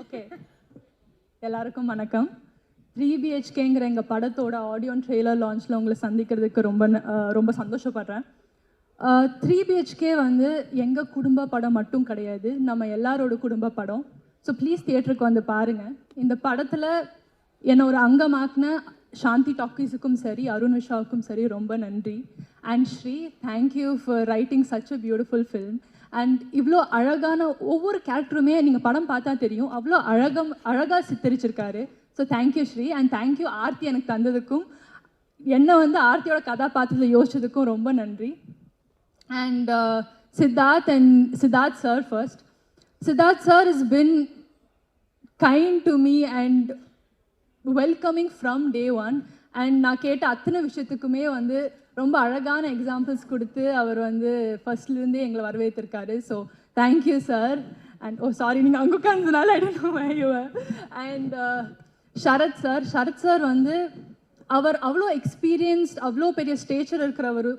Okay, எல்லாருக்கும் வணக்கம். 3BHKங்கிற எங்கள் படத்தோட ஆடியோ ட்ரெய்லர் லான்ச்சில் உங்களை சந்திக்கிறதுக்கு ரொம்ப சந்தோஷப்படுறேன். 3BHK வந்து எங்கள் குடும்ப படம் மட்டும் கிடையாது, நம்ம எல்லாரோட குடும்ப படம். ஸோ ப்ளீஸ் தியேட்டருக்கு வந்து பாருங்கள். இந்த படத்தில் என்னை ஒரு அங்கமாக்கின சாந்தி டாக்கீஸுக்கும் சரி, அருண் விஷாவுக்கும் சரி ரொம்ப நன்றி. And Sri, thank you for writing such a beautiful film. And இவ்வளோ அழகான ஒவ்வொரு கேரக்டருமே நீங்கள் படம் பார்த்தா தெரியும், அவ்வளோ அழகாக சித்தரிச்சிருக்காரு. So thank you Sri. And thank you Aarthi எனக்கு தந்ததுக்கும், என்னை வந்து ஆர்த்தியோட கதாபாத்திரத்தில் யோசிச்சதுக்கும் ரொம்ப நன்றி. And Siddharth sir first. Siddharth sir has been kind to me and welcoming from day one. And நான் கேட்ட அத்தனை விஷயத்துக்குமே வந்து ரொம்ப அழகான எக்ஸாம்பிள்ஸ் கொடுத்து அவர் வந்து ஃபர்ஸ்ட்லேருந்தே எங்களை வரவேற்றிருக்காரு. So thank you sir. And sorry, நீங்கள் அங்கே உட்கார்ந்ததுனால I don't know where you are. And Sharath sir வந்து அவர் அவ்வளோ எக்ஸ்பீரியன்ஸ்ட், அவ்வளோ பெரிய ஸ்டேச்சர் இருக்கிறவர்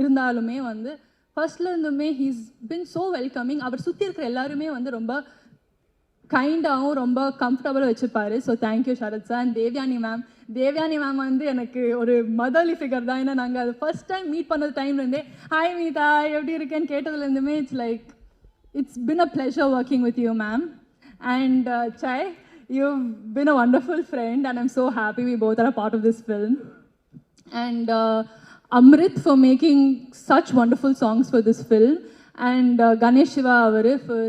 இருந்தாலுமே வந்து ஃபர்ஸ்ட்லேருந்துமே ஹீஸ் பின் ஸோ வெல்கமிங். அவர் சுற்றி இருக்கிற எல்லாருமே வந்து ரொம்ப கைண்டாகவும் ரொம்ப கம்ஃபர்டபுளாக வச்சுருப்பாரு. So thank you Sharath sir. And Devyani ma'am வந்து எனக்கு ஒரு மதர்லி ஃபிகர் தான். ஏன்னா நாங்கள் அது ஃபர்ஸ்ட் டைம் மீட் பண்ணது டைம்லேருந்தே ஹாய் மீதா எப்படி இருக்கேன்னு கேட்டதுலேருந்துமே it's been a pleasure working with you ma'am. And Sai, you've been a wonderful friend and I'm so happy we both are a part of this film. And Amrit for making such wonderful songs for this film. And Ganesh Shiva avaru for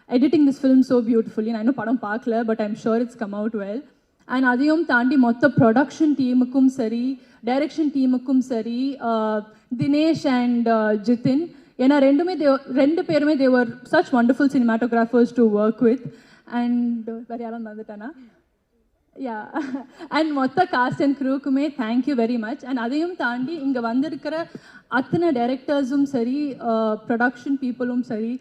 editing this film so beautifully. And I know padam paakla, but I'm sure it's come out well. And adiyum taandi motta production teamukkum sari, direction teamukkum sari, Dinesh and Jitin, ena rendu perume they were such wonderful cinematographers to work with. And வேறு யாரும் வந்துட்டானா? Yeah. And மொத்த cast and க்ரூக்குமே thank you very much. And அதையும் தாண்டி இங்கே வந்திருக்கிற அத்தனை டைரக்டர்ஸும் சரி, ப்ரொடக்ஷன் பீப்புளும் சரி,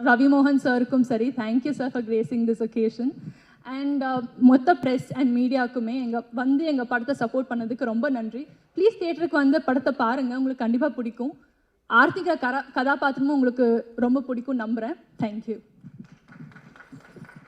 ரவிமோகன் சாருக்கும் சரி, thank you sir for grazing this occasion. And மொத்த ப்ரெஸ் அண்ட் மீடியாவுக்குமே எங்கள் படத்தை சப்போர்ட் பண்ணதுக்கு ரொம்ப நன்றி. ப்ளீஸ் தியேட்டருக்கு வந்து படத்தை பாருங்கள், உங்களுக்கு கண்டிப்பாக பிடிக்கும். ஆர்த்திகா கதாபாத்திரமும் உங்களுக்கு ரொம்ப பிடிக்கும் நம்புகிறேன். தேங்க்யூ.